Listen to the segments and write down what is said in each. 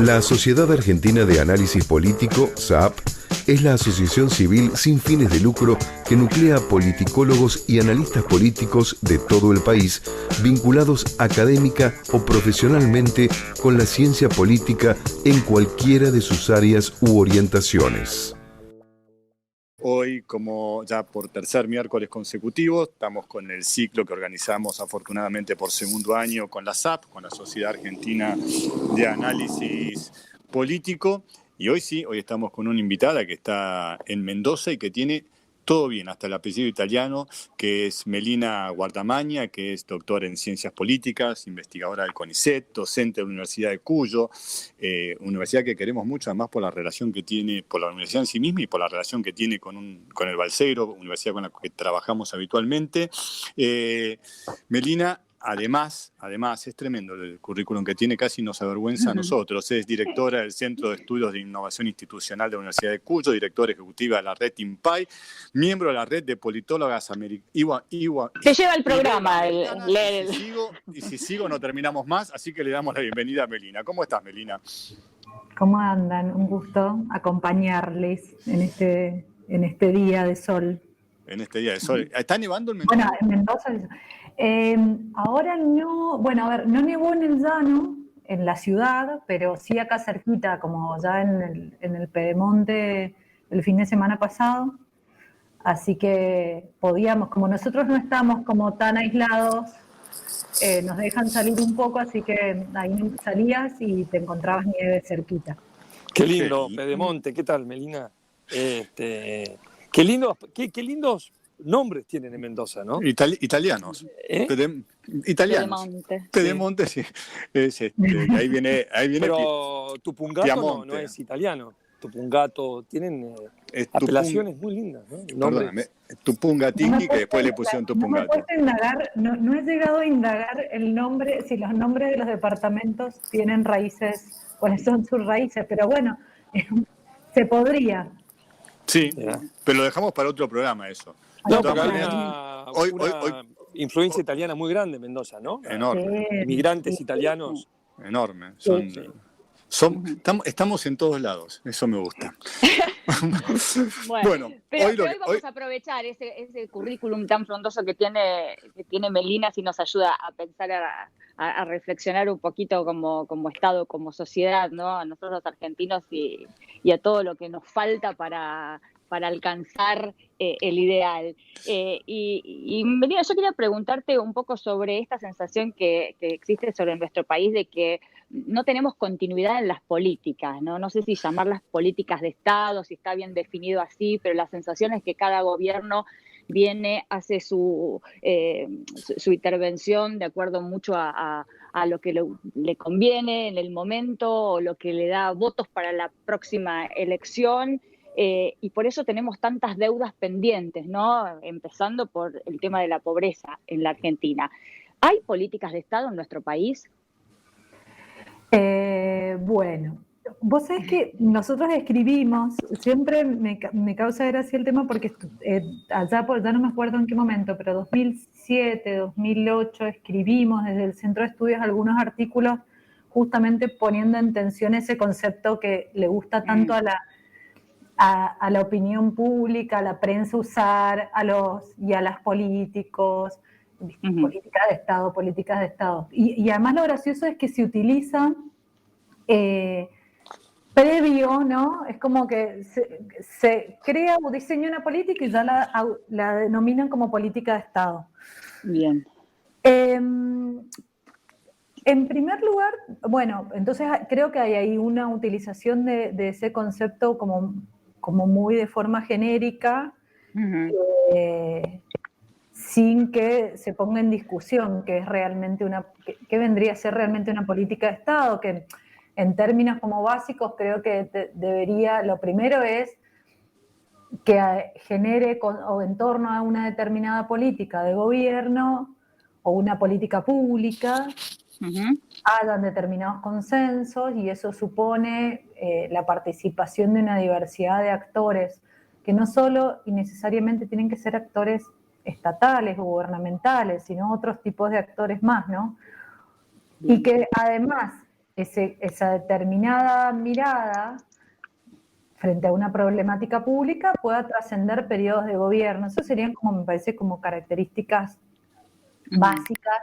La Sociedad Argentina de Análisis Político, SAAP, es la asociación civil sin fines de lucro que nuclea politicólogos y analistas políticos de todo el país, vinculados académica o profesionalmente con la ciencia política en cualquiera de sus áreas u orientaciones. Hoy, como ya por tercer miércoles consecutivo, estamos con el ciclo que organizamos afortunadamente por segundo año con la SAP, con la Sociedad Argentina de Análisis Político. Y hoy sí, hoy estamos con una invitada que está en Mendoza y que tiene todo bien, hasta el apellido italiano, que es Melina Guardamagna, que es doctora en Ciencias Políticas, investigadora del CONICET, docente de la Universidad de Cuyo, universidad que queremos mucho, además por la relación que tiene, por la universidad en sí misma y por la relación que tiene con el Balseiro, universidad con la que trabajamos habitualmente. Melina, además, es tremendo el currículum que tiene, casi nos avergüenza a nosotros. Es directora del Centro de Estudios de Innovación Institucional de la Universidad de Cuyo, directora ejecutiva de la red IMPAI, miembro de la red de politólogas Se lleva el programa. Y si sigo no terminamos más, así que le damos la bienvenida a Melina. ¿Cómo estás, Melina? ¿Cómo andan? Un gusto acompañarles en este día de sol. En este día de sol. ¿Está nevando en Mendoza? Bueno, en Mendoza. Ahora no, bueno, a ver, no nevó en el llano, en la ciudad, pero sí acá cerquita, como ya en el Pedemonte el fin de semana pasado. Así que podíamos, como nosotros no estamos como tan aislados, nos dejan salir un poco, así que ahí salías y te encontrabas nieve cerquita. Qué lindo, Pedemonte. ¿Qué tal, Melina? Qué lindos nombres tienen en Mendoza, ¿no? Italianos. Italianos. Pedemonte, sí. Ahí viene. Pero Tupungato no es italiano. Tupungato tienen apelaciones muy lindas, ¿no? Perdóname, Tupungatini, que después le pusieron Tupungato. No he llegado a indagar el nombre, si los nombres de los departamentos tienen raíces, cuáles son sus raíces, pero bueno, se podría. Sí, pero lo dejamos para otro programa eso. No, porque hay una influencia italiana muy grande en Mendoza, ¿no? Enorme. Inmigrantes italianos. Enorme. Estamos en todos lados, eso me gusta. Bueno, pero hoy vamos a aprovechar ese currículum tan frondoso que tiene Melina, si nos ayuda a pensar, a reflexionar un poquito como Estado, como sociedad, ¿no? A nosotros los argentinos y a todo lo que nos falta para alcanzar el ideal. Y Melina, yo quería preguntarte un poco sobre esta sensación que existe sobre nuestro país de que no tenemos continuidad en las políticas, ¿no? No sé si llamarlas políticas de Estado, si está bien definido así, pero la sensación es que cada gobierno hace su intervención de acuerdo mucho a lo que le conviene en el momento o lo que le da votos para la próxima elección. Y por eso tenemos tantas deudas pendientes, ¿no? Empezando por el tema de la pobreza en la Argentina. ¿Hay políticas de Estado en nuestro país? Bueno, vos sabés que nosotros escribimos, siempre me causa gracia el tema porque allá ya no me acuerdo en qué momento, pero 2007, 2008 escribimos desde el Centro de Estudios algunos artículos justamente poniendo en tensión ese concepto que le gusta tanto a la opinión pública, a la prensa usar, a los políticos, políticas de Estado. Y además lo gracioso es que se utiliza previo, ¿no? Es como que se crea o diseña una política y ya la denominan como política de Estado. Bien. En primer lugar, bueno, entonces creo que hay ahí una utilización de ese concepto como muy de forma genérica, sin que se ponga en discusión que es realmente que vendría a ser realmente una política de Estado, que en términos como básicos creo que lo primero es que genere o en torno a una determinada política de gobierno o una política pública, hayan determinados consensos, y eso supone la participación de una diversidad de actores que no solo y necesariamente tienen que ser actores estatales o gubernamentales, sino otros tipos de actores más, ¿no? Y que además esa determinada mirada frente a una problemática pública pueda trascender periodos de gobierno. Eso serían, como me parece, como características básicas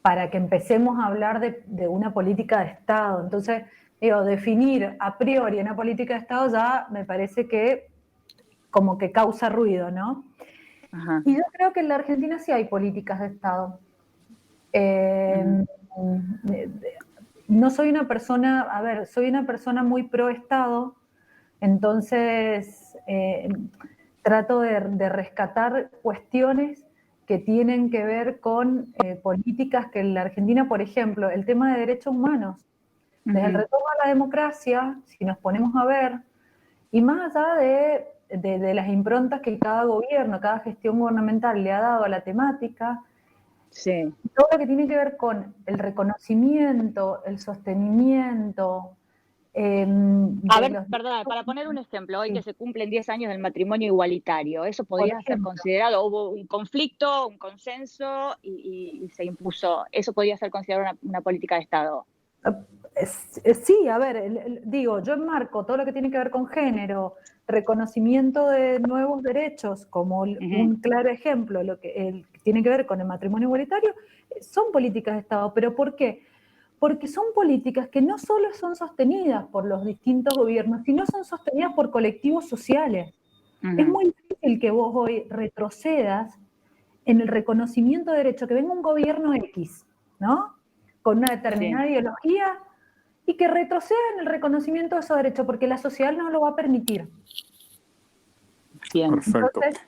para que empecemos a hablar de una política de Estado. Entonces, digo, definir a priori una política de Estado ya me parece que como que causa ruido, ¿no? Ajá. Y yo creo que en la Argentina sí hay políticas de Estado. No soy una persona, a ver, soy una persona muy pro Estado, entonces trato de rescatar cuestiones que tienen que ver con políticas que en la Argentina, por ejemplo, el tema de derechos humanos, desde el retorno a la democracia, si nos ponemos a ver, y más allá de las improntas que cada gobierno, cada gestión gubernamental le ha dado a la temática, sí, todo lo que tiene que ver con el reconocimiento, el sostenimiento. A ver, perdón, para poner un ejemplo, hoy que se cumplen 10 años del matrimonio igualitario, ¿eso podría ser considerado? Hubo un conflicto, un consenso y se impuso. ¿Eso podría ser considerado una política de Estado? Sí, a ver, digo, yo enmarco todo lo que tiene que ver con género, reconocimiento de nuevos derechos, como un claro ejemplo, lo que tiene que ver con el matrimonio igualitario, son políticas de Estado. ¿Pero por qué? Porque son políticas que no solo son sostenidas por los distintos gobiernos, sino son sostenidas por colectivos sociales. Es muy difícil que vos hoy retrocedas en el reconocimiento de derechos, que venga un gobierno X, ¿no? Con una determinada ideología, y que retroceda en el reconocimiento de esos derechos, porque la sociedad no lo va a permitir. Bien. Perfecto. Entonces,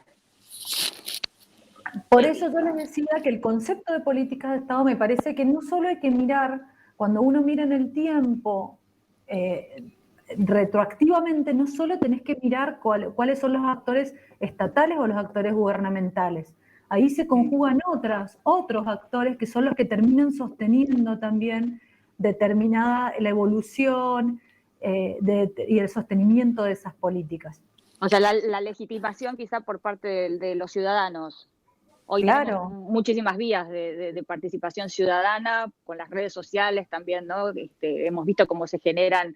por eso yo les decía que el concepto de políticas de Estado me parece que no solo hay que mirar, cuando uno mira en el tiempo, retroactivamente, no solo tenés que mirar cuáles son los actores estatales o los actores gubernamentales. Ahí se conjugan otros actores que son los que terminan sosteniendo también determinada la evolución y el sostenimiento de esas políticas. O sea, la legitimación quizá por parte de los ciudadanos. Hoy tenemos muchísimas vías de participación ciudadana, con las redes sociales también, ¿no? Hemos visto cómo se generan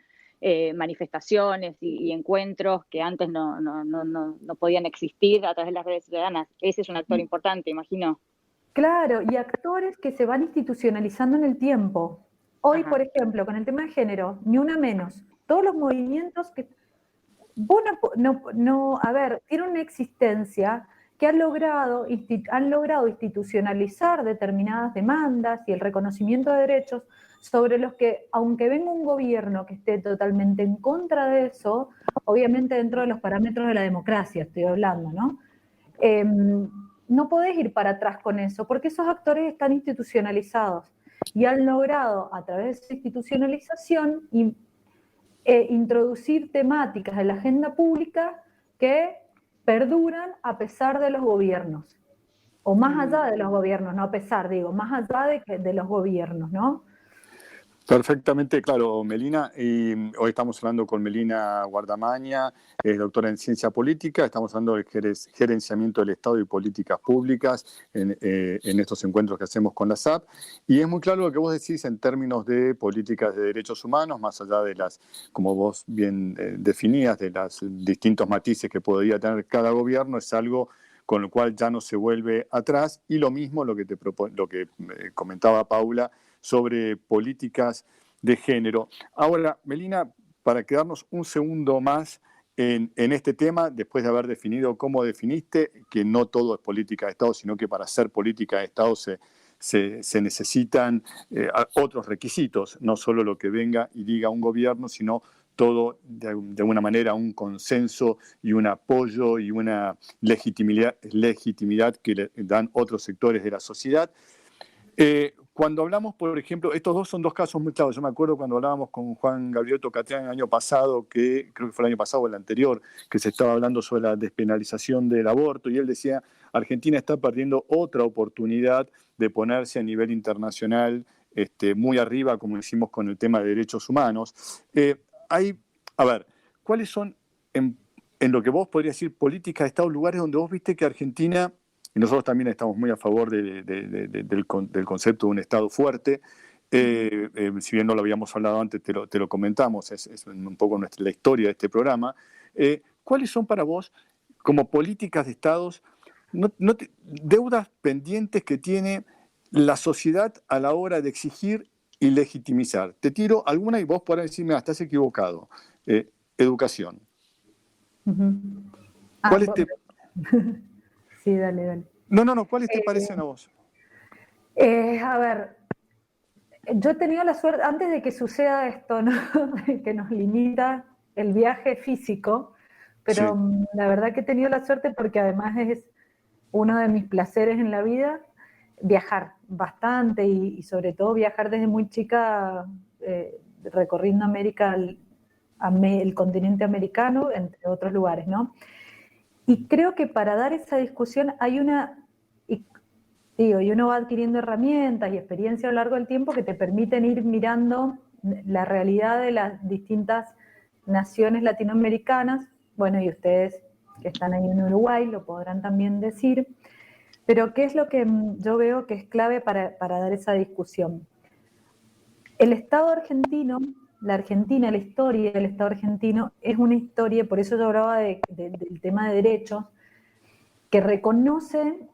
manifestaciones y encuentros que antes no podían existir a través de las redes ciudadanas. Ese es un actor importante, imagino. Claro, y actores que se van institucionalizando en el tiempo. Hoy, por ejemplo, con el tema de género, ni una menos. Todos los movimientos que... a ver, tienen una existencia que han logrado institucionalizar determinadas demandas y el reconocimiento de derechos sobre los que, aunque venga un gobierno que esté totalmente en contra de eso, obviamente dentro de los parámetros de la democracia estoy hablando, ¿no? No podés ir para atrás con eso, porque esos actores están institucionalizados y han logrado, a través de esa institucionalización, introducir temáticas en la agenda pública que perduran a pesar de los gobiernos, o más allá de los gobiernos, no a pesar, digo, más allá de los gobiernos, ¿no? Perfectamente claro, Melina. Y hoy estamos hablando con Melina Guardamaña, es doctora en ciencia política. Estamos hablando del gerenciamiento del Estado y políticas públicas en estos encuentros que hacemos con la SAP. Y es muy claro lo que vos decís en términos de políticas de derechos humanos, más allá de las, como vos bien definías, de los distintos matices que podría tener cada gobierno, es algo con lo cual ya no se vuelve atrás. Y lo mismo lo que comentaba Paula sobre políticas de género. Ahora, Melina, para quedarnos un segundo más en este tema, después de haber definido cómo definiste, que no todo es política de Estado, sino que para ser política de Estado se necesitan otros requisitos, no solo lo que venga y diga un gobierno, sino todo de alguna manera un consenso y un apoyo y una legitimidad que le dan otros sectores de la sociedad. Cuando hablamos, por ejemplo, estos dos son dos casos muy claros. Yo me acuerdo cuando hablábamos con Juan Gabriel Tocatrián el año pasado, creo que fue el año pasado o el anterior, que se estaba hablando sobre la despenalización del aborto, y él decía, Argentina está perdiendo otra oportunidad de ponerse a nivel internacional muy arriba, como hicimos con el tema de derechos humanos. A ver, ¿cuáles son, en lo que vos podrías decir, políticas de Estado, lugares donde vos viste que Argentina... Y nosotros también estamos muy a favor del concepto de un Estado fuerte, si bien no lo habíamos hablado antes, te lo comentamos, es un poco la historia de este programa. ¿Cuáles son para vos, como políticas de Estados, deudas pendientes que tiene la sociedad a la hora de exigir y legitimizar? Te tiro alguna y vos podrás decirme, estás equivocado. Educación. ¿Cuáles te... Sí, dale. No, ¿cuáles te parecen a vos? A ver, yo he tenido la suerte, antes de que suceda esto, ¿no? que nos limita el viaje físico, pero sí, la verdad que he tenido la suerte porque además es uno de mis placeres en la vida, viajar bastante y sobre todo viajar desde muy chica, recorriendo América, el continente americano, entre otros lugares, ¿no? Y creo que para dar esa discusión hay y uno va adquiriendo herramientas y experiencia a lo largo del tiempo que te permiten ir mirando la realidad de las distintas naciones latinoamericanas. Bueno, y ustedes que están ahí en Uruguay lo podrán también decir. Pero ¿qué es lo que yo veo que es clave para dar esa discusión? El Estado argentino, la Argentina, la historia del Estado argentino es una historia, por eso yo hablaba del tema de derechos, que reconoce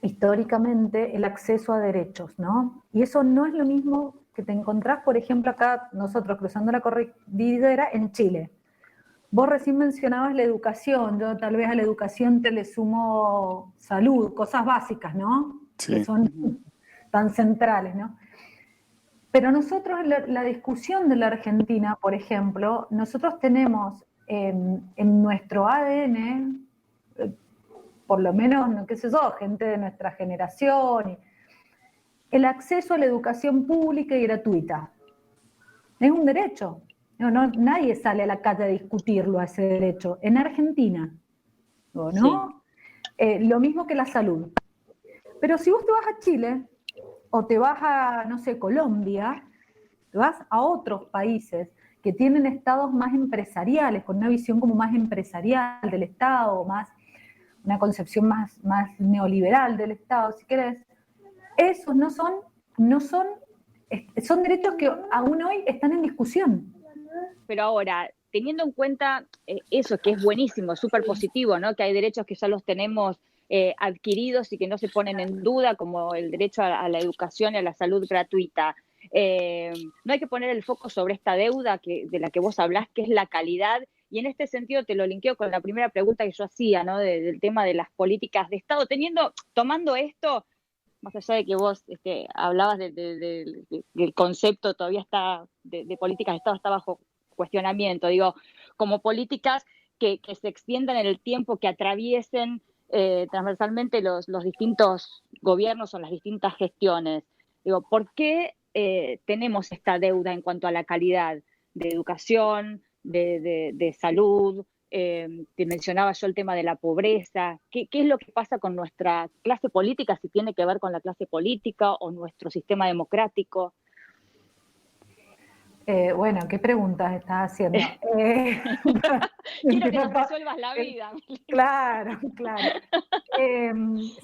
históricamente el acceso a derechos, ¿no? Y eso no es lo mismo que te encontrás, por ejemplo, acá nosotros cruzando la cordillera en Chile. Vos recién mencionabas la educación, yo tal vez a la educación te le sumo salud, cosas básicas, ¿no? Sí. Que son tan centrales, ¿no? Pero nosotros, la discusión de la Argentina, por ejemplo, nosotros tenemos en nuestro ADN, por lo menos, qué sé yo, gente de nuestra generación, el acceso a la educación pública y gratuita. Es un derecho. Nadie sale a la calle a discutirlo, a ese derecho. En Argentina, ¿no? Sí. Lo mismo que la salud. Pero si vos te vas a Chile, o te vas a, no sé, Colombia, te vas a otros países que tienen estados más empresariales, con una visión como más empresarial del Estado, una concepción más neoliberal del Estado, si querés, esos son derechos que aún hoy están en discusión. Pero ahora, teniendo en cuenta eso, que es buenísimo, súper positivo, ¿no? Que hay derechos que ya los tenemos adquiridos y que no se ponen en duda, como el derecho a la educación y a la salud gratuita. No hay que poner el foco sobre esta deuda de la que vos hablás, que es la calidad. Y en este sentido te lo linkeo con la primera pregunta que yo hacía, ¿no? Del tema de las políticas de Estado. Tomando esto, más allá de que vos hablabas del concepto, todavía está, de políticas de Estado está bajo cuestionamiento, digo, como políticas que se extiendan en el tiempo, que atraviesen transversalmente los distintos gobiernos o las distintas gestiones. Digo, ¿por qué tenemos esta deuda en cuanto a la calidad de educación, de salud? Te mencionaba yo el tema de la pobreza. ¿Qué es lo que pasa con nuestra clase política, si tiene que ver con la clase política o nuestro sistema democrático? Bueno, ¿qué preguntas estás haciendo? Quiero que nos resuelvas la vida. Claro.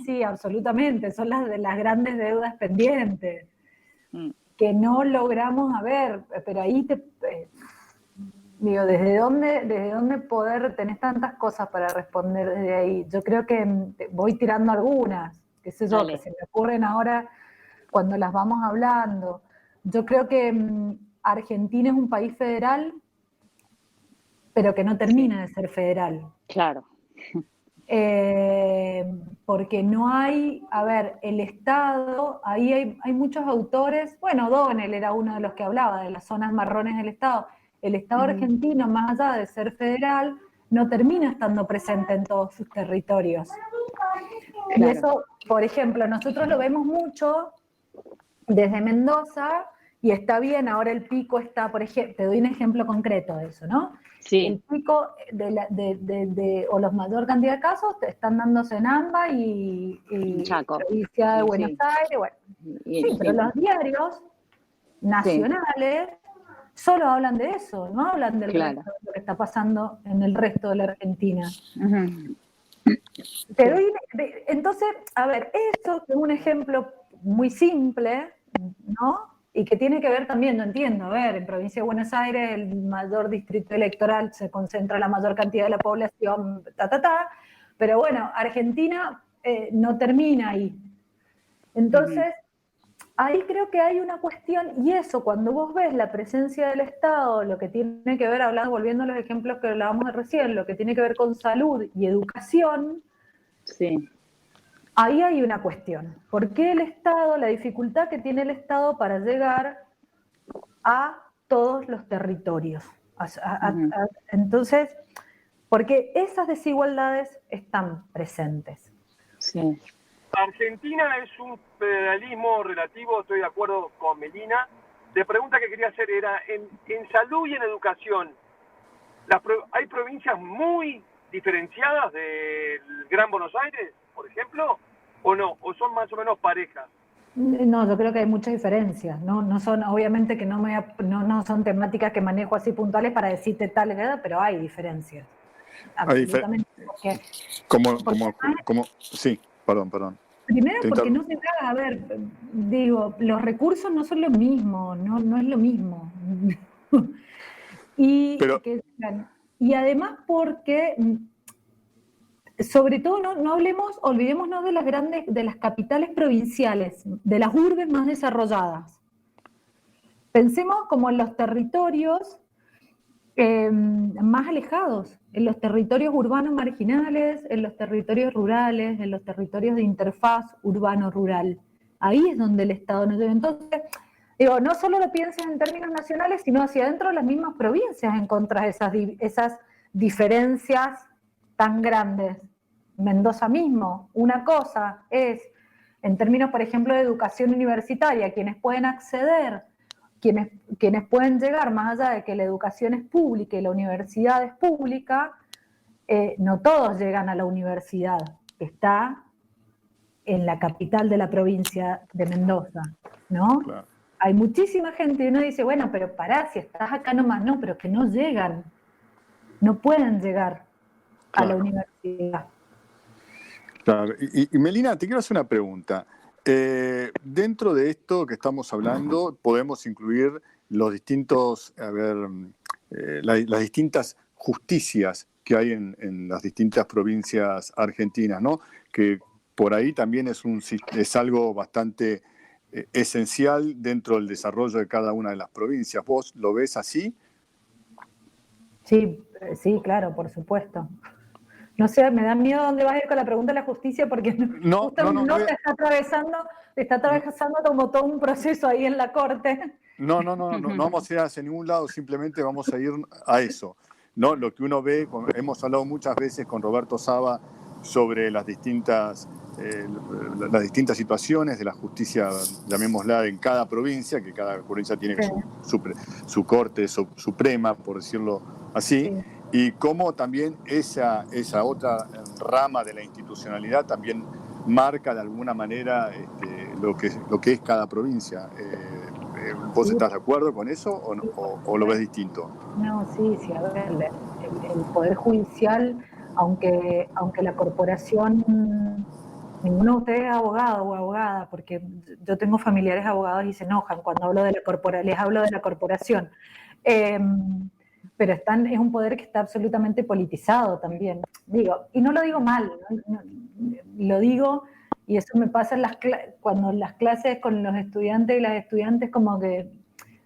Sí, absolutamente, son las grandes deudas pendientes, que no logramos, pero ahí digo, ¿desde dónde poder tener tantas cosas para responder desde ahí? Yo creo que voy tirando algunas, qué sé yo, que se me ocurren ahora cuando las vamos hablando. Yo creo que Argentina es un país federal, pero que no termina de ser federal. Claro. Porque no hay, el Estado, ahí hay muchos autores, bueno, O'Donnell era uno de los que hablaba de las zonas marrones del Estado. El Estado argentino, más allá de ser federal, no termina estando presente en todos sus territorios. Claro. Y eso, por ejemplo, nosotros lo vemos mucho desde Mendoza, y está bien, ahora el pico está, por ejemplo, te doy un ejemplo concreto de eso, ¿no? Sí. El pico o la mayor cantidad de casos están dándose en AMBA y Chaco. Provincia de Buenos Aires, bueno. Sí, pero los diarios nacionales solo hablan de eso, no hablan del resto de lo que está pasando en el resto de la Argentina. Pero entonces, eso es un ejemplo muy simple, ¿no? y que tiene que ver también, no entiendo, a ver, en Provincia de Buenos Aires el mayor distrito electoral se concentra la mayor cantidad de la población, pero bueno, Argentina no termina ahí. Entonces, ahí creo que hay una cuestión, y eso, cuando vos ves la presencia del Estado, lo que tiene que ver, volviendo a los ejemplos que hablábamos de recién, lo que tiene que ver con salud y educación, sí. Ahí hay una cuestión. ¿Por qué el Estado, la dificultad que tiene el Estado para llegar a todos los territorios? Entonces, porque esas desigualdades están presentes. Sí. Argentina es un federalismo relativo, estoy de acuerdo con Melina. La pregunta que quería hacer era, en salud y en educación, ¿hay provincias muy diferenciadas del Gran Buenos Aires, por ejemplo, o no? ¿O son más o menos parejas? No, yo creo que hay muchas diferencias. No son, obviamente que no son temáticas que manejo así puntuales para decirte tal, pero hay diferencias. Absolutamente. Sí, perdón. Primero porque no se da, a ver, digo, los recursos no son lo mismo, no es lo mismo. Y además porque, sobre todo, no olvidémonos de las capitales provinciales, de las urbes más desarrolladas. Pensemos como en los territorios más alejados, en los territorios urbanos marginales, en los territorios rurales, en los territorios de interfaz urbano-rural. Ahí es donde el Estado nos debe. Entonces, digo, no solo lo pienses en términos nacionales, sino hacia adentro de las mismas provincias encontrás esas diferencias tan grandes. Mendoza mismo, una cosa es, en términos, por ejemplo, de educación universitaria, quienes pueden acceder, quienes pueden llegar, más allá de que la educación es pública y la universidad es pública, no todos llegan a la universidad, que está en la capital de la provincia de Mendoza, ¿no? Claro. Hay muchísima gente y uno dice, bueno, pero pará, si estás acá nomás, no, pero que no llegan, no pueden llegar a la universidad. Claro, y Melina, te quiero hacer una pregunta. Dentro de esto que estamos hablando, podemos incluir los distintos, las distintas justicias que hay en las distintas provincias argentinas, ¿no? Que por ahí también es algo bastante esencial dentro del desarrollo de cada una de las provincias. ¿Vos lo ves así? Sí, claro, por supuesto. No sé, me da miedo dónde vas a ir con la pregunta de la justicia porque no te está atravesando como todo un proceso ahí en la corte. No vamos a ir hacia ningún lado, simplemente vamos a ir a eso. ¿No? Lo que uno ve, hemos hablado muchas veces con Roberto Saba sobre las distintas situaciones de la justicia, llamémosla, en cada provincia, que cada provincia tiene su corte suprema, por decirlo así. Sí. Y cómo también esa otra rama de la institucionalidad también marca de alguna manera lo que es cada provincia. ¿Vos estás de acuerdo con eso o lo ves distinto? No, sí, a ver, el Poder Judicial, aunque la corporación, ninguno de ustedes es abogado o abogada, porque yo tengo familiares abogados y se enojan cuando les hablo de la corporación. Pero es un poder que está absolutamente politizado también. Digo, y no lo digo mal, lo digo, y eso me pasa cuando en las clases con los estudiantes y las estudiantes, como que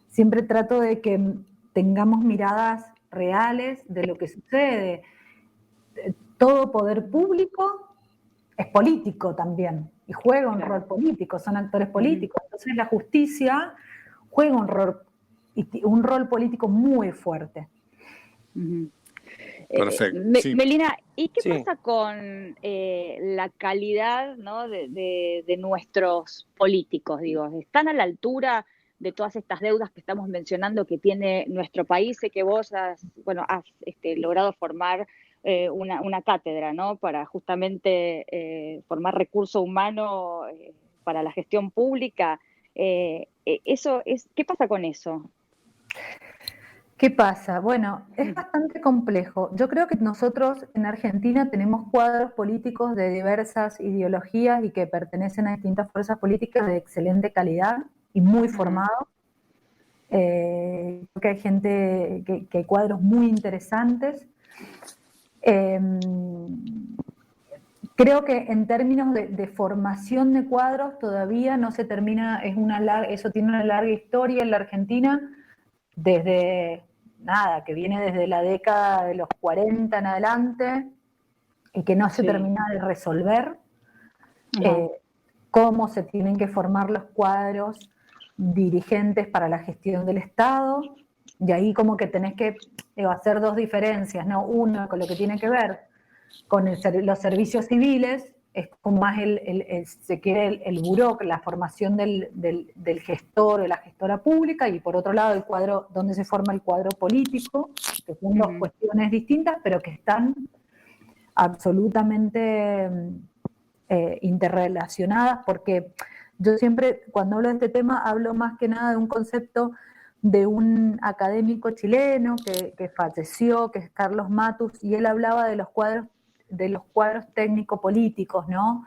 siempre trato de que tengamos miradas reales de lo que sucede. Todo poder público es político también, y juega un rol político, son actores políticos. Entonces la justicia juega un rol político muy fuerte. Perfecto. Sí. Melina, ¿y qué pasa con la calidad, ¿no? de nuestros políticos? Digo, ¿están a la altura de todas estas deudas que estamos mencionando que tiene nuestro país? Sé que vos has logrado formar una cátedra, ¿no? Para justamente formar recurso humano para la gestión pública. ¿Qué pasa con eso? ¿Qué pasa? Bueno, es bastante complejo. Yo creo que nosotros en Argentina tenemos cuadros políticos de diversas ideologías y que pertenecen a distintas fuerzas políticas de excelente calidad y muy formados. Creo que hay gente, que hay cuadros muy interesantes. Creo que en términos de formación de cuadros todavía no se termina, eso tiene una larga historia en la Argentina, desde nada, que viene desde la década de los 40 en adelante, y que no se termina de resolver. Cómo se tienen que formar los cuadros dirigentes para la gestión del Estado, y ahí como que tenés que hacer dos diferencias, ¿no? Una con lo que tiene que ver con los servicios civiles, es como más se quiere el buró, la formación del gestor o la gestora pública, y por otro lado el cuadro, donde se forma el cuadro político, que son dos cuestiones distintas, pero que están absolutamente interrelacionadas, porque yo siempre, cuando hablo de este tema, hablo más que nada de un concepto de un académico chileno que falleció, que es Carlos Matus, y él hablaba de los cuadros técnico-políticos, ¿no?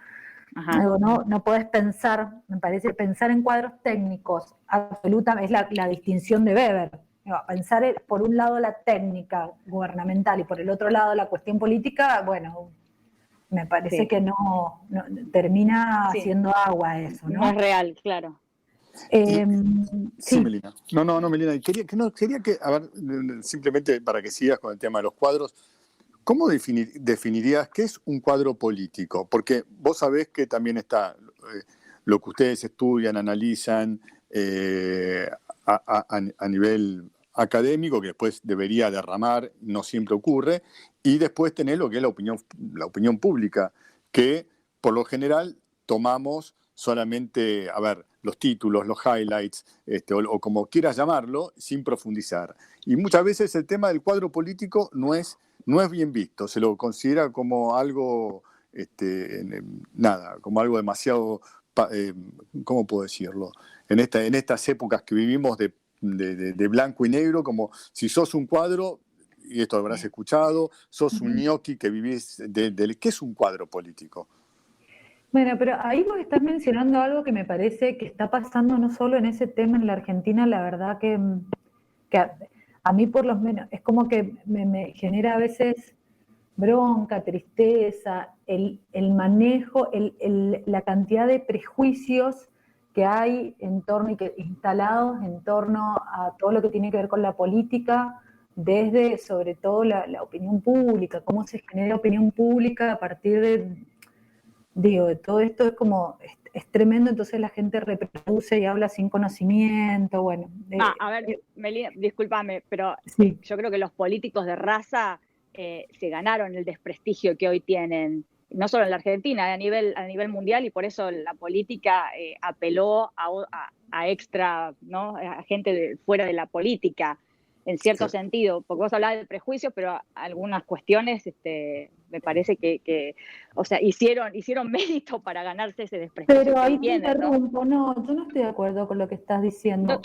Digo, no podés pensar, me parece, pensar en cuadros técnicos, absolutamente, es la distinción de Weber. Digo, pensar por un lado la técnica gubernamental y por el otro lado la cuestión política, bueno, me parece que no termina haciendo agua eso, ¿no? No es real, claro. Sí, Melina. No, Melina. Quería que, a ver, simplemente para que sigas con el tema de los cuadros, ¿cómo definirías qué es un cuadro político? Porque vos sabés que también está lo que ustedes estudian, analizan a nivel académico, que después debería derramar, no siempre ocurre, y después tenés lo que es la opinión pública, que por lo general tomamos solamente, a ver, los títulos, los highlights, o como quieras llamarlo, sin profundizar. Y muchas veces el tema del cuadro político no es bien visto, se lo considera como algo, como algo demasiado, ¿cómo puedo decirlo? En estas épocas que vivimos de blanco y negro, como si sos un cuadro, y esto lo habrás escuchado, sos un ñoqui que vivís ¿qué es un cuadro político? Bueno, pero ahí vos estás mencionando algo que me parece que está pasando no solo en ese tema en la Argentina, la verdad que a mí por lo menos es como que me genera a veces bronca, tristeza, el manejo, la cantidad de prejuicios que hay instalados en torno a todo lo que tiene que ver con la política, desde sobre todo la opinión pública, cómo se genera opinión pública a partir de todo esto. Es tremendo, entonces la gente reproduce y habla sin conocimiento, bueno. A ver, Melina, discúlpame, pero sí. Yo creo que los políticos de raza se ganaron el desprestigio que hoy tienen, no solo en la Argentina, a nivel mundial, y por eso la política apeló a extra, ¿no? A gente fuera de la política, en cierto sentido, porque vos hablabas de prejuicios, pero algunas cuestiones me parece que o sea, hicieron mérito para ganarse ese desprestigio. Pero ahí te interrumpo, ¿no? Yo no estoy de acuerdo con lo que estás diciendo.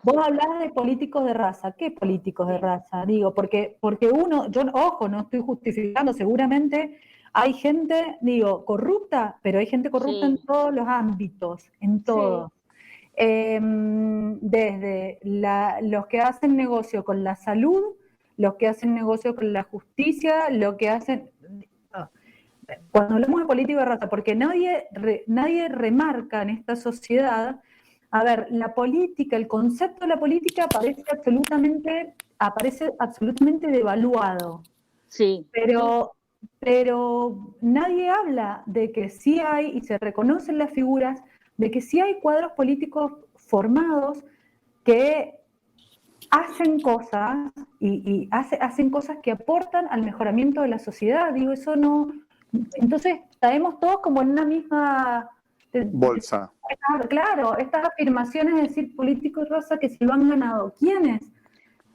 Vos hablás de políticos de raza. ¿Qué políticos de raza? Digo, porque ojo, no estoy justificando, seguramente hay gente, corrupta, pero hay gente corrupta en todos los ámbitos, en todos. Desde los que hacen negocio con la salud, los que hacen negocio con la justicia, cuando hablamos de política de raza, porque nadie remarca en esta sociedad, a ver, la política, el concepto de la política aparece absolutamente devaluado. Sí. Pero nadie habla de que sí hay, y se reconocen las figuras, de que sí hay cuadros políticos formados que hacen cosas y hacen cosas que aportan al mejoramiento de la sociedad. Eso no. Entonces, caemos todos como en una misma bolsa. Claro, estas afirmaciones de decir políticos de raza que se lo han ganado. ¿Quiénes?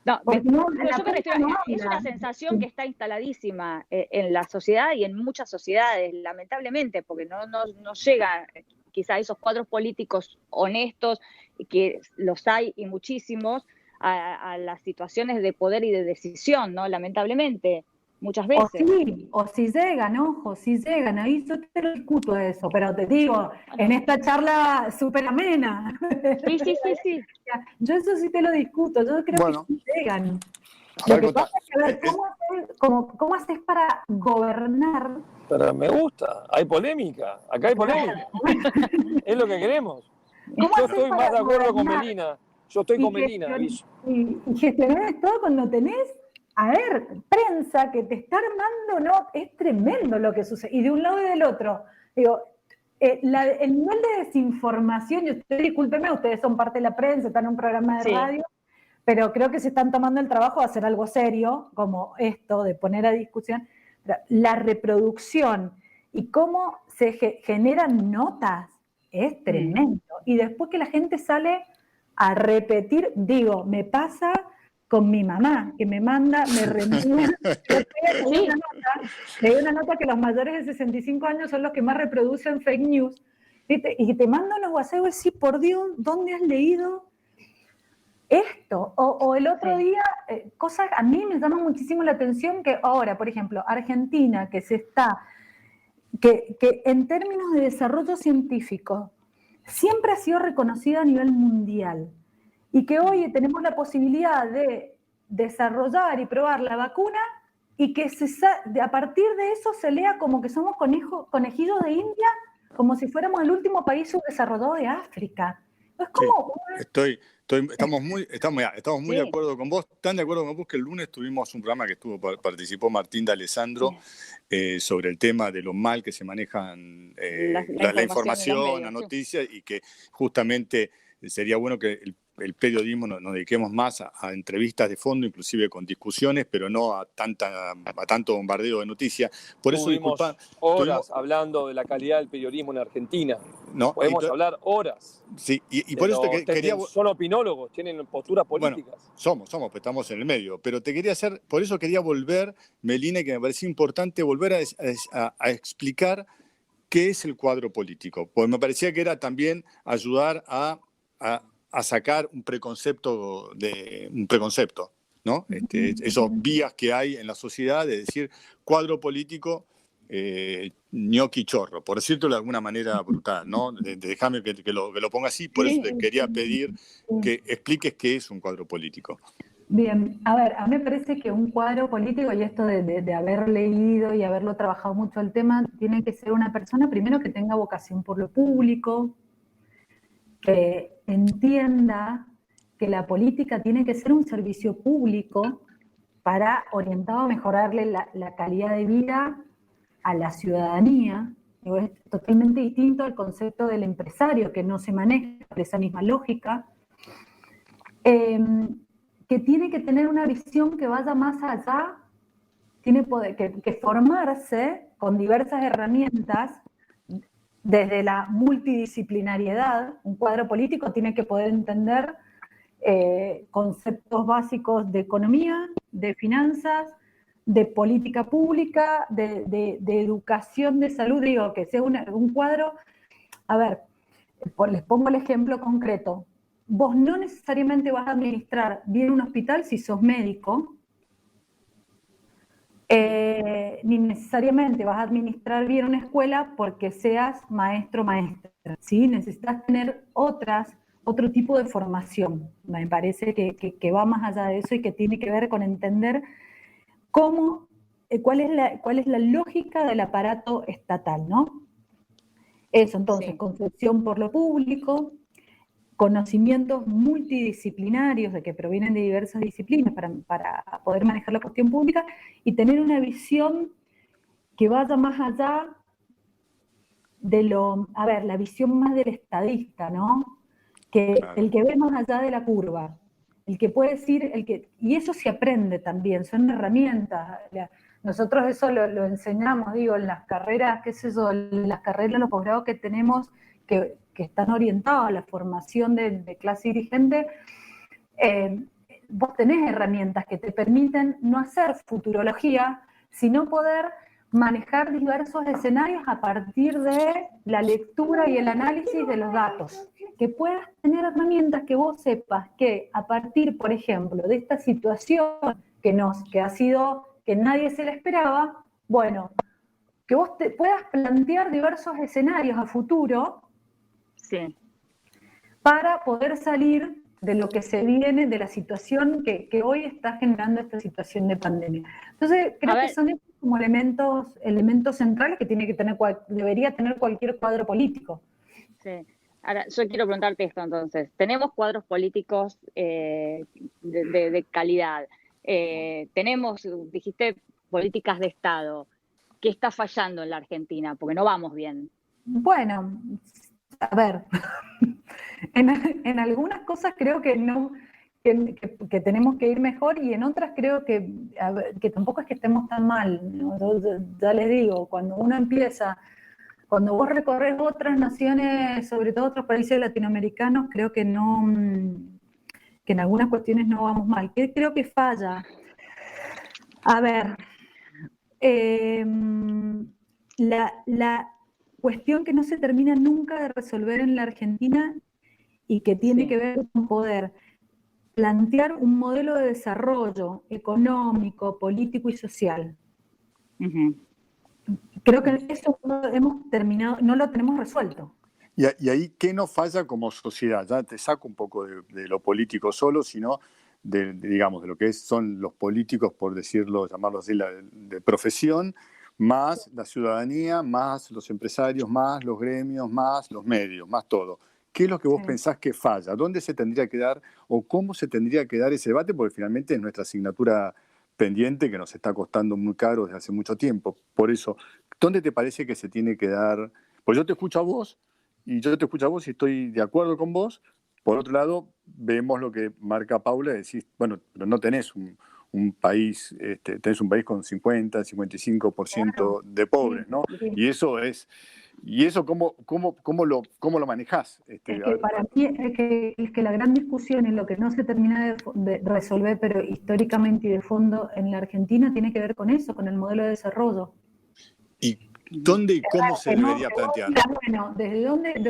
Yo me refiero, es una sensación que está instaladísima en la sociedad y en muchas sociedades, lamentablemente, porque no llega quizá a esos cuadros políticos honestos, que los hay y muchísimos, a las situaciones de poder y de decisión, ¿no? Lamentablemente. muchas O veces. sí, o si llegan, ojo, si llegan, ahí yo te lo discuto eso, pero te digo, en esta charla súper amena, Sí. yo eso sí te lo discuto, yo creo Bueno, que sí llegan. a Lo ver, que contá. pasa es que, a ver, ¿cómo haces para gobernar? Pero me gusta, hay polémica, acá hay polémica. Es lo que queremos. ¿Cómo Yo haces estoy para más de acuerdo con gobernar Melina. Yo estoy y con Melina, Guille. y gestionar todo cuando tenés, a ver, prensa que te está armando, no, es tremendo lo que sucede, y de un lado y del otro, digo, el nivel de desinformación, y ustedes discúlpenme, ustedes son parte de la prensa, están en un programa de Sí. radio, pero creo que se están tomando el trabajo de hacer algo serio, como esto, de poner a discusión, la reproducción y cómo se generan notas, es tremendo. Y después que la gente sale a repetir, digo, me pasa con mi mamá, que me manda, me reenvía, leí una nota que los mayores de 65 años son los que más reproducen fake news, y te manda unos WhatsApp y decís, por Dios, ¿dónde has leído esto? O el otro día, cosas a mí me llaman muchísimo la atención que ahora, por ejemplo, Argentina, que en términos de desarrollo científico siempre ha sido reconocida a nivel mundial y que hoy tenemos la posibilidad de desarrollar y probar la vacuna y que a partir de eso se lea como que somos conejillos de India, como si fuéramos el último país subdesarrollado de África. Es como... Estamos muy Sí. de acuerdo con vos, tan de acuerdo con vos que el lunes tuvimos un programa que participó Martín D'Alessandro sobre el tema de lo mal que se manejan la información, la noticia, y que justamente sería bueno que el periodismo nos dediquemos más a entrevistas de fondo, inclusive con discusiones, pero no a tanto bombardeo de noticias. Por eso, Tuvimos horas hablando de la calidad del periodismo en Argentina. ¿no? Podemos hablar horas. Sí, y por eso quería... Son opinólogos, tienen posturas políticas. Bueno, somos, pues estamos en el medio. Pero por eso quería volver, Melina, y que me parecía importante volver a explicar qué es el cuadro político. Porque me parecía que era también ayudar a sacar un preconcepto, ¿no? Esos vías que hay en la sociedad de decir cuadro político, ñoqui chorro, por decirlo de alguna manera brutal, ¿no? Déjame que lo ponga así, por eso te quería pedir que expliques qué es un cuadro político. Bien, a ver, a mí me parece que un cuadro político, y esto de haber leído y haberlo trabajado mucho el tema, tiene que ser una persona primero que tenga vocación por lo público, que entienda que la política tiene que ser un servicio público para orientado a mejorarle la calidad de vida a la ciudadanía. Es totalmente distinto al concepto del empresario, que no se maneja por esa misma lógica. Que tiene que tener una visión que vaya más allá, tiene que formarse con diversas herramientas desde la multidisciplinariedad. Un cuadro político tiene que poder entender conceptos básicos de economía, de finanzas, de política pública, de educación, de salud. Digo, que sea un cuadro... A ver, les pongo el ejemplo concreto. Vos no necesariamente vas a administrar bien un hospital si sos médico, ni necesariamente vas a administrar bien una escuela porque seas maestro o maestra, ¿sí? Necesitas tener otro tipo de formación. Me parece que va más allá de eso y que tiene que ver con entender cuál es la lógica del aparato estatal, ¿no? Eso, entonces, concepción por lo público, conocimientos multidisciplinarios de que provienen de diversas disciplinas para poder manejar la cuestión pública y tener una visión que vaya más allá de la visión más del estadista, ¿no? El que ve más allá de la curva, el que puede decir, y eso se aprende también, son herramientas. Nosotros eso lo enseñamos, digo, en las carreras, qué sé yo, en las carreras, los posgrados que tenemos, que están orientados a la formación de clase dirigente, vos tenés herramientas que te permiten no hacer futurología, sino poder manejar diversos escenarios a partir de la lectura y el análisis de los datos. Que puedas tener herramientas que vos sepas que a partir, por ejemplo, de esta situación que ha sido que nadie se le esperaba, bueno, que vos te puedas plantear diversos escenarios a futuro Sí. para poder salir de lo que se viene, de la situación que hoy está generando esta situación de pandemia. Entonces, creo que son como elementos centrales que tiene que tener debería tener cualquier cuadro político. Sí. Ahora, yo quiero preguntarte esto entonces. Tenemos cuadros políticos de calidad. Tenemos, dijiste, políticas de Estado. ¿Qué está fallando en la Argentina? Porque no vamos bien. Bueno, a ver, en algunas cosas creo que no, que tenemos que ir mejor, y en otras creo que tampoco es que estemos tan mal, ¿no? Ya les digo, cuando vos recorres otras naciones, sobre todo otros países latinoamericanos, creo que no, que en algunas cuestiones no vamos mal. ¿Qué creo que falla? A ver, la cuestión que no se termina nunca de resolver en la Argentina y que tiene que ver con poder plantear un modelo de desarrollo económico, político y social. Uh-huh. Creo que eso no lo tenemos resuelto. Y ahí, ¿qué nos falla como sociedad? Ya te saco un poco de lo político solo, sino digamos, de lo que son los políticos, por decirlo, llamarlo así, de profesión, más la ciudadanía, más los empresarios, más los gremios, más los medios, más todo. ¿Qué es lo que vos pensás que falla? ¿Dónde se tendría que dar o cómo se tendría que dar ese debate? Porque finalmente es nuestra asignatura pendiente que nos está costando muy caro desde hace mucho tiempo. Por eso, ¿dónde te parece que se tiene que dar? Pues yo te escucho a vos y estoy de acuerdo con vos. Por otro lado, vemos lo que marca Paula y decís, bueno, pero no tenés un país, tenés un país con 50, 55% de pobres, ¿no? Sí. Y eso ¿cómo lo manejás? Para mí es que la gran discusión en lo que no se termina de resolver, pero históricamente y de fondo en la Argentina, tiene que ver con eso, con el modelo de desarrollo. ¿Y dónde y cómo se debería plantear? Bueno, ¿de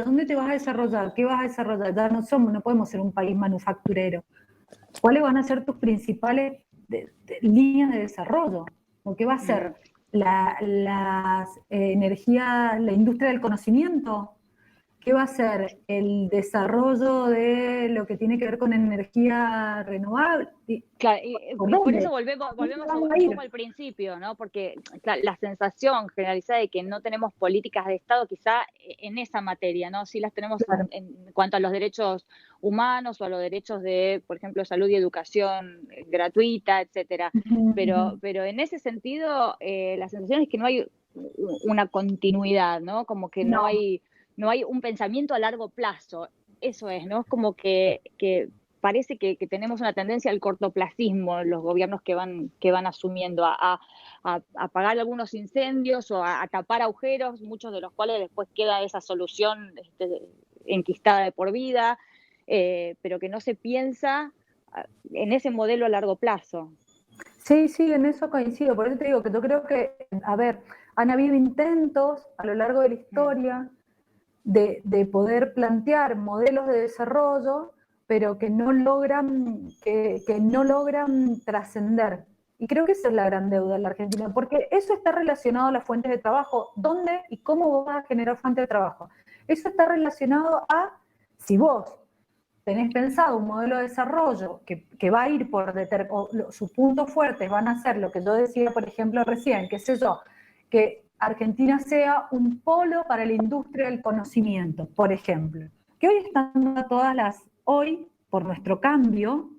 dónde te vas a desarrollar? ¿Qué vas a desarrollar? Ya no podemos ser un país manufacturero. ¿Cuáles van a ser tus principales líneas de desarrollo? ¿O qué va a ser? ¿La industria del conocimiento? ¿Qué va a ser? ¿El desarrollo de lo que tiene que ver con energía renovable? Claro, y por eso volvemos un poco al principio, ¿no? Porque la sensación generalizada de que no tenemos políticas de Estado quizá en esa materia, ¿no? Sí las tenemos en cuanto a los derechos humanos o a los derechos de, por ejemplo, salud y educación gratuita, etcétera. Pero en ese sentido, la sensación es que no hay una continuidad, ¿no? Como que no hay un pensamiento a largo plazo. Eso es, ¿no? Es como que parece que tenemos una tendencia al cortoplacismo, los gobiernos que van asumiendo, a apagar algunos incendios o a tapar agujeros, muchos de los cuales después queda esa solución enquistada de por vida, pero que no se piensa en ese modelo a largo plazo. Sí, en eso coincido. Por eso te digo que yo creo que, a ver, han habido intentos a lo largo de la historia de poder plantear modelos de desarrollo, pero que no logran trascender. Y creo que esa es la gran deuda en la Argentina, porque eso está relacionado a las fuentes de trabajo. ¿Dónde y cómo vas a generar fuentes de trabajo? Eso está relacionado a si vos tenés pensado un modelo de desarrollo que va a ir sus puntos fuertes van a ser lo que yo decía, por ejemplo, recién, qué sé yo, que Argentina sea un polo para la industria del conocimiento, por ejemplo, que hoy están hoy, por nuestro cambio,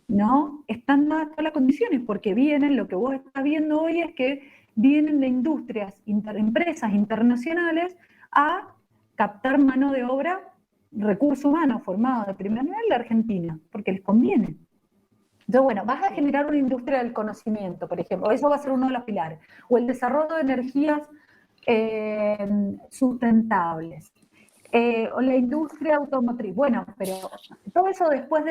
¿no? Están dadas todas las condiciones, porque lo que vos estás viendo hoy es que vienen de industrias, empresas internacionales a captar mano de obra, recurso humano formado de primer nivel de Argentina, porque les conviene. Entonces, bueno, vas a generar una industria del conocimiento, por ejemplo, eso va a ser uno de los pilares, o el desarrollo de energías sustentables, o la industria automotriz. Bueno, pero todo eso después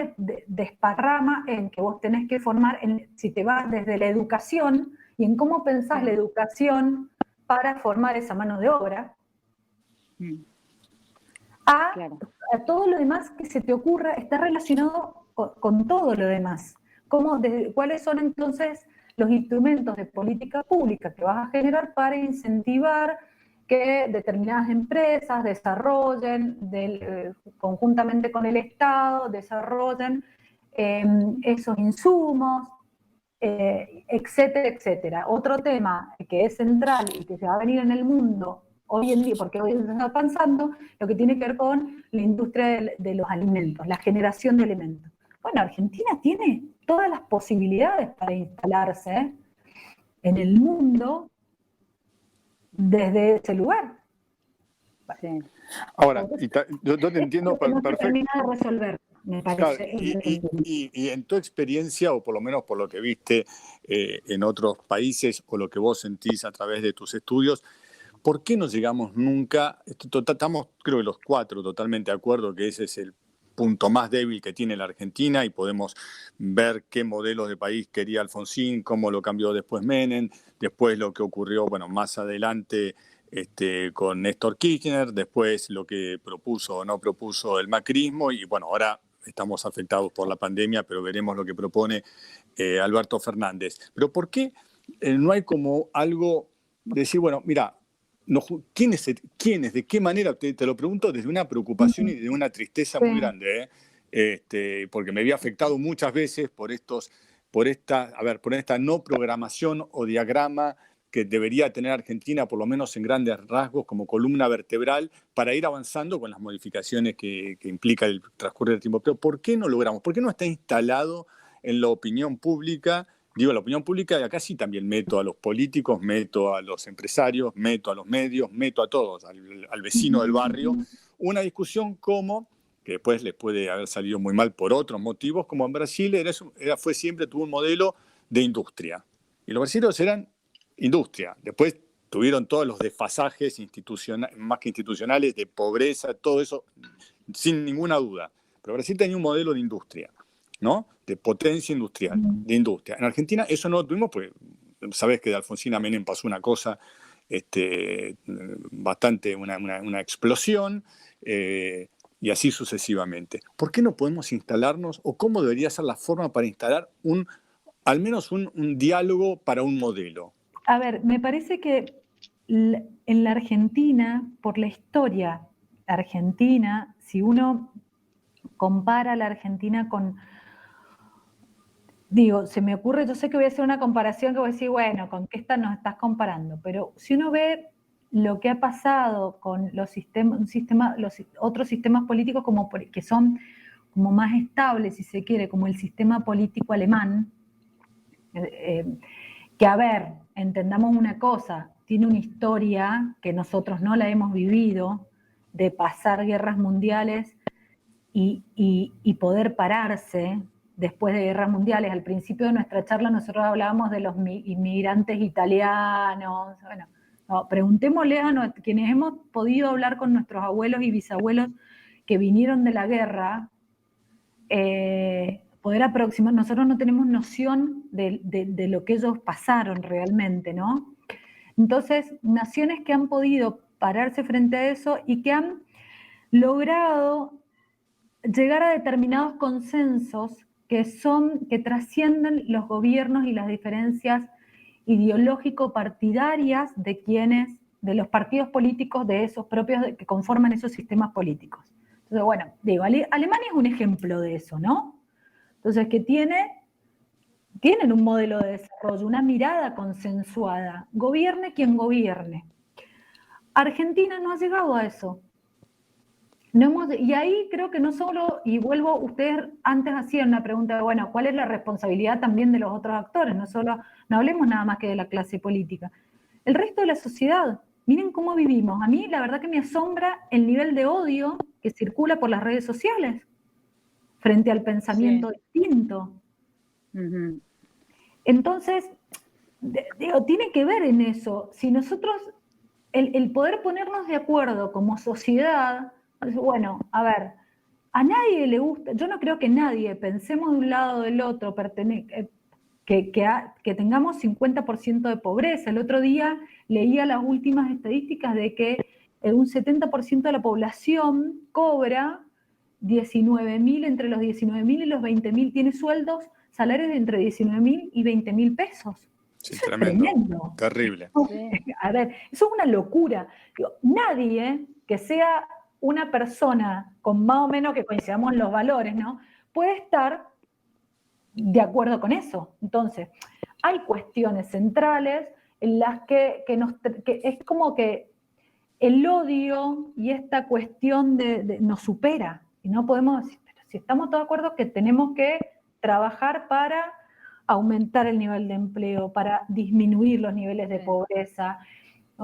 desparrama en que vos tenés que formar, si te vas desde la educación, y en cómo pensás la educación para formar esa mano de obra, a todo lo demás que se te ocurra, está relacionado con todo lo demás. ¿Cuáles son entonces los instrumentos de política pública que vas a generar para incentivar que determinadas empresas desarrollen, conjuntamente con el Estado, desarrollen esos insumos, etcétera, etcétera. Otro tema que es central y que se va a venir en el mundo hoy en día, porque hoy se está avanzando, lo que tiene que ver con la industria de los alimentos, la generación de alimentos. Bueno, Argentina tiene todas las posibilidades para instalarse en el mundo desde ese lugar. Sí. Ahora, yo te entiendo no perfecto. termina de resolver, me parece. Claro, y en tu experiencia, o por lo menos por lo que viste en otros países, o lo que vos sentís a través de tus estudios, ¿por qué no llegamos nunca? Estamos, creo que los cuatro, totalmente de acuerdo que ese es el punto más débil que tiene la Argentina, y podemos ver qué modelos de país quería Alfonsín, cómo lo cambió después Menem, después lo que ocurrió, bueno, más adelante con Néstor Kirchner, después lo que propuso o no propuso el macrismo, y bueno, ahora estamos afectados por la pandemia, pero veremos lo que propone Alberto Fernández. Pero ¿por qué no hay como algo de decir, bueno, mira, ¿quiénes, de qué manera? Te lo pregunto desde una preocupación y de una tristeza muy grande, porque me había afectado muchas veces por esta no programación o diagrama que debería tener Argentina, por lo menos en grandes rasgos, como columna vertebral, para ir avanzando con las modificaciones que implica el transcurrir del tiempo. Pero ¿por qué no logramos? ¿Por qué no está instalado en la opinión pública? Digo, la opinión pública, y acá sí también meto a los políticos, meto a los empresarios, meto a los medios, meto a todos, al vecino del barrio, una discusión como, que después les puede haber salido muy mal por otros motivos, como en Brasil tuvo un modelo de industria. Y los brasileños eran industria. Después tuvieron todos los desfasajes más que institucionales, de pobreza, todo eso, sin ninguna duda. Pero Brasil tenía un modelo de industria, ¿no? De potencia industrial, de industria. En Argentina eso no lo tuvimos, porque sabés que de Alfonsín a Menem pasó una cosa bastante, una explosión, y así sucesivamente. ¿Por qué no podemos instalarnos, o cómo debería ser la forma para instalar al menos un diálogo para un modelo? A ver, me parece que en la Argentina, por la historia argentina, si uno compara la Argentina con... Digo, se me ocurre, yo sé que voy a hacer una comparación que voy a decir, bueno, ¿con qué nos estás comparando? Pero si uno ve lo que ha pasado con los otros sistemas políticos que son como más estables, si se quiere, como el sistema político alemán, que, a ver, entendamos una cosa, tiene una historia que nosotros no la hemos vivido, de pasar guerras mundiales y poder pararse después de guerras mundiales. Al principio de nuestra charla nosotros hablábamos de los inmigrantes italianos. Bueno, no, preguntémosle a quienes hemos podido hablar con nuestros abuelos y bisabuelos que vinieron de la guerra, poder aproximar. Nosotros no tenemos noción de lo que ellos pasaron realmente, ¿no? Entonces, naciones que han podido pararse frente a eso y que han logrado llegar a determinados consensos que trascienden los gobiernos y las diferencias ideológico-partidarias de los partidos políticos de esos propios que conforman esos sistemas políticos. Entonces, bueno, digo, Alemania es un ejemplo de eso, ¿no? Entonces, que tienen un modelo de desarrollo, una mirada consensuada, gobierne quien gobierne. Argentina no ha llegado a eso. Y ahí creo que no solo, y vuelvo, ustedes antes hacían una pregunta de, bueno, ¿cuál es la responsabilidad también de los otros actores? No hablemos nada más que de la clase política. El resto de la sociedad, miren cómo vivimos. A mí la verdad que me asombra el nivel de odio que circula por las redes sociales frente al pensamiento distinto. Uh-huh. Entonces, tiene que ver en eso. Si nosotros, el poder ponernos de acuerdo como sociedad, bueno, a ver, a nadie le gusta, yo no creo que nadie, pensemos de un lado o del otro, que tengamos 50% de pobreza. El otro día leía las últimas estadísticas de que un 70% de la población cobra 19.000, entre los 19.000 y los 20.000, tiene sueldos salarios de entre 19.000 y 20.000 pesos. Sí, Eso tremendo, es tremendo. terrible. A ver, eso es una locura. Digo, nadie que sea una persona con más o menos que coincidamos en los valores, ¿no?, puede estar de acuerdo con eso. Entonces, hay cuestiones centrales en las que es como que el odio y esta cuestión nos supera. Y no podemos decir, pero si estamos todos de acuerdo que tenemos que trabajar para aumentar el nivel de empleo, para disminuir los niveles de pobreza.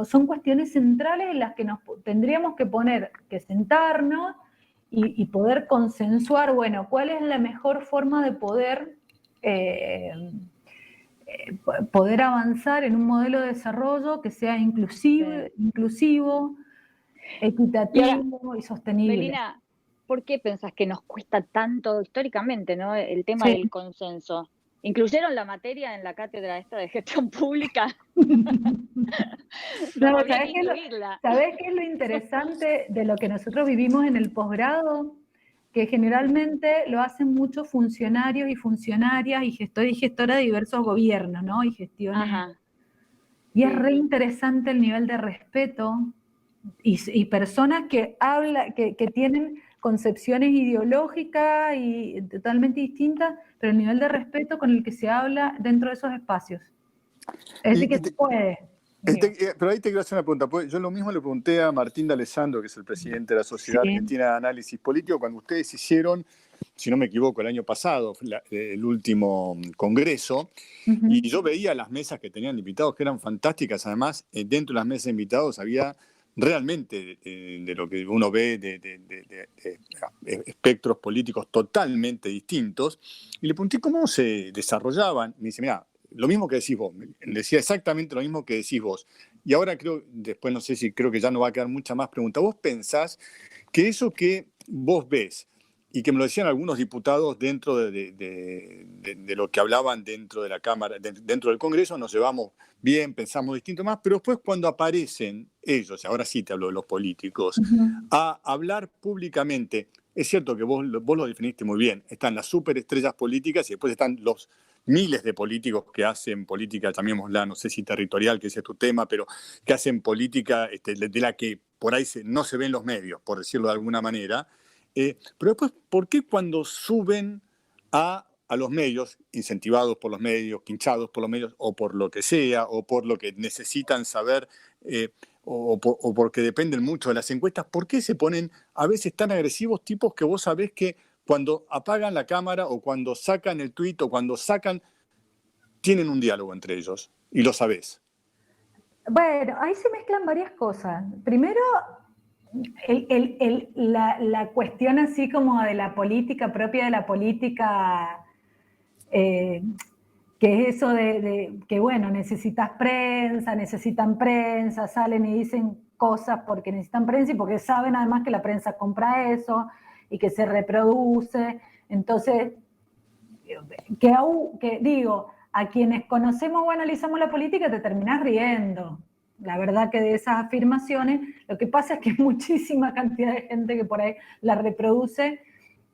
Son cuestiones centrales en las que nos tendríamos que sentarnos y poder consensuar, bueno, cuál es la mejor forma de poder avanzar en un modelo de desarrollo que sea inclusivo, equitativo y sostenible. Melina, ¿por qué pensás que nos cuesta tanto históricamente, ¿no?, el tema del consenso? ¿Incluyeron la materia en la cátedra esta de gestión pública? No, ¿sabés qué es lo interesante de lo que nosotros vivimos en el posgrado? Que generalmente lo hacen muchos funcionarios y funcionarias y gestores y gestoras de diversos gobiernos, ¿no? Y gestiones. Ajá. Y es re interesante el nivel de respeto y personas que tienen concepciones ideológicas y totalmente distintas, pero el nivel de respeto con el que se habla dentro de esos espacios. Es decir, que se puede. Pero ahí te quiero hacer una pregunta. Pues yo lo mismo le pregunté a Martín D'Alessandro, que es el presidente de la Sociedad Argentina de Análisis Político, cuando ustedes hicieron, si no me equivoco, el año pasado, el último congreso, y yo veía las mesas que tenían invitados, que eran fantásticas. Además, dentro de las mesas de invitados había realmente de lo que uno ve de espectros políticos totalmente distintos, y le pregunté cómo se desarrollaban. Me dice, mira, lo mismo que decís vos, decía exactamente lo mismo que decís vos. Y ahora después no sé si creo que ya no va a quedar mucha más pregunta. ¿Vos pensás que eso que vos ves, y que me lo decían algunos diputados dentro de lo que hablaban dentro de la Cámara, dentro del Congreso, nos llevamos bien, pensamos distinto más, pero después cuando aparecen ellos, ahora sí te hablo de los políticos, a hablar públicamente, es cierto que vos lo definiste muy bien, están las superestrellas políticas y después están los miles de políticos que hacen política, llamémosla, no sé si territorial, que ese es tu tema, pero que hacen política de la que por ahí no se ven los medios, por decirlo de alguna manera. Pero después, ¿por qué cuando suben a los medios, incentivados por los medios, pinchados por los medios, o por lo que sea, o por lo que necesitan saber, o porque dependen mucho de las encuestas, ¿por qué se ponen a veces tan agresivos tipos que vos sabés que cuando apagan la cámara o cuando sacan el tuit o cuando tienen un diálogo entre ellos y lo sabés? Bueno, ahí se mezclan varias cosas. Primero, la cuestión así como de la política, propia de la política, que es eso de que, bueno, necesitan prensa, salen y dicen cosas porque necesitan prensa y porque saben además que la prensa compra eso y que se reproduce. Entonces, que digo, a quienes conocemos o analizamos la política te terminás riendo. La verdad que de esas afirmaciones, lo que pasa es que hay muchísima cantidad de gente que por ahí las reproduce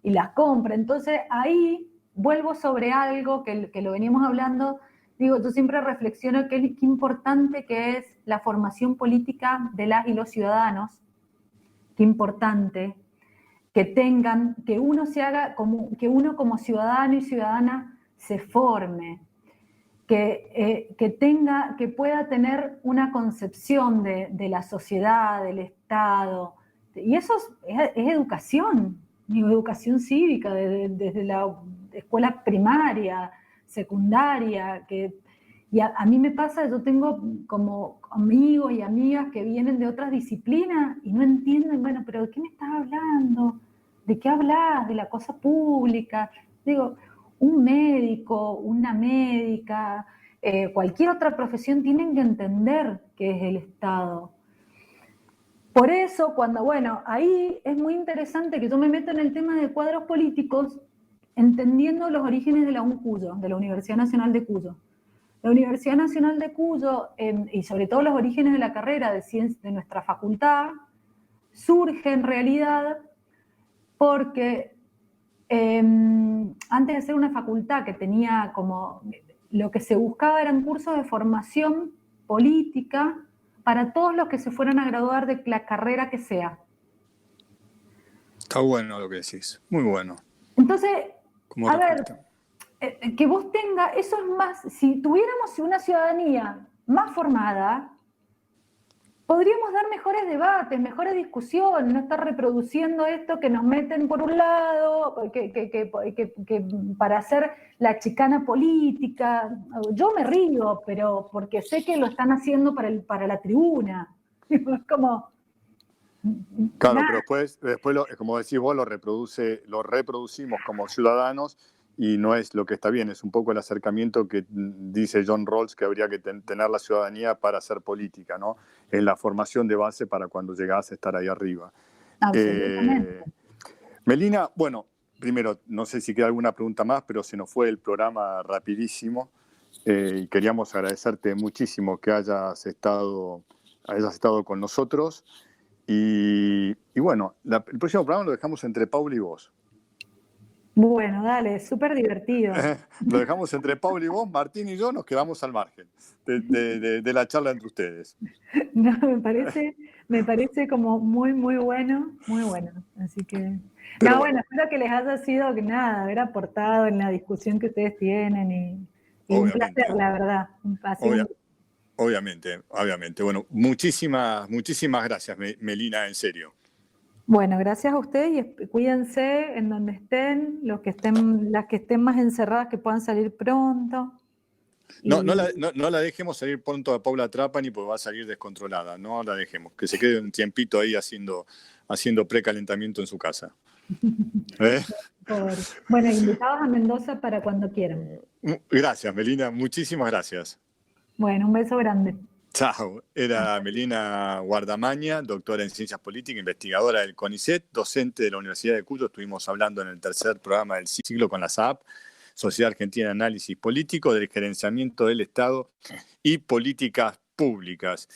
y las compra. Entonces ahí vuelvo sobre algo que lo venimos hablando. Digo, yo siempre reflexiono qué importante que es la formación política de las y los ciudadanos, qué importante que uno se haga, que uno como ciudadano y ciudadana se forme, que pueda tener una concepción de la sociedad, del Estado, y eso es educación, educación cívica, desde la escuela primaria, secundaria, y a mí me pasa, yo tengo como amigos y amigas que vienen de otras disciplinas y no entienden, bueno, pero ¿de qué me estás hablando? ¿De qué hablas? ¿De la cosa pública? Digo, un médico, una médica, cualquier otra profesión tienen que entender qué es el Estado. Por eso, ahí es muy interesante que yo me meto en el tema de cuadros políticos, entendiendo los orígenes de la UNCuyo, de la Universidad Nacional de Cuyo. La Universidad Nacional de Cuyo, y sobre todo los orígenes de la carrera de ciencias de nuestra facultad, surge en realidad porque antes de ser una facultad que tenía como, lo que se buscaba eran cursos de formación política para todos los que se fueran a graduar de la carrera que sea. Está bueno lo que decís, muy bueno. Entonces, Como a ver, respuesta. que vos tengas, eso es más, si tuviéramos una ciudadanía más formada, podríamos dar mejores debates, mejores discusiones, no estar reproduciendo esto que nos meten por un lado, que para hacer la chicana política. Yo me río, pero porque sé que lo están haciendo para la tribuna. Es como... Claro, nada. pero después como decís vos, lo reproducimos como ciudadanos y no es lo que está bien, es un poco el acercamiento que dice John Rawls que habría que tener la ciudadanía para hacer política, ¿no? En la formación de base para cuando llegás a estar ahí arriba. Absolutamente. Melina, bueno, primero, no sé si queda alguna pregunta más, pero se nos fue el programa rapidísimo y queríamos agradecerte muchísimo que hayas estado con nosotros. Y bueno, el próximo programa lo dejamos entre Paula y vos. Bueno, dale, súper divertido. Lo dejamos entre Paula y vos, Martín y yo nos quedamos al margen de la charla entre ustedes. No, me parece como muy, muy bueno, muy bueno. Así que, Pero no, bueno, espero que les haya sido, haber aportado en la discusión que ustedes tienen y un placer, la verdad. Obviamente. Bueno, muchísimas gracias, Melina, en serio. Bueno, gracias a ustedes y cuídense en donde estén, las que estén más encerradas que puedan salir pronto. No la dejemos salir pronto a Paula Trapani porque va a salir descontrolada. No la dejemos, que se quede un tiempito ahí haciendo precalentamiento en su casa. Bueno, invitados a Mendoza para cuando quieran. Gracias, Melina, muchísimas gracias. Bueno, un beso grande. Chao. Era Melina Guardamaña, doctora en Ciencias Políticas, investigadora del CONICET, docente de la Universidad de Cuyo. Estuvimos hablando en el tercer programa del siglo con la SAP, Sociedad Argentina de Análisis Político, del gerenciamiento del Estado y políticas públicas.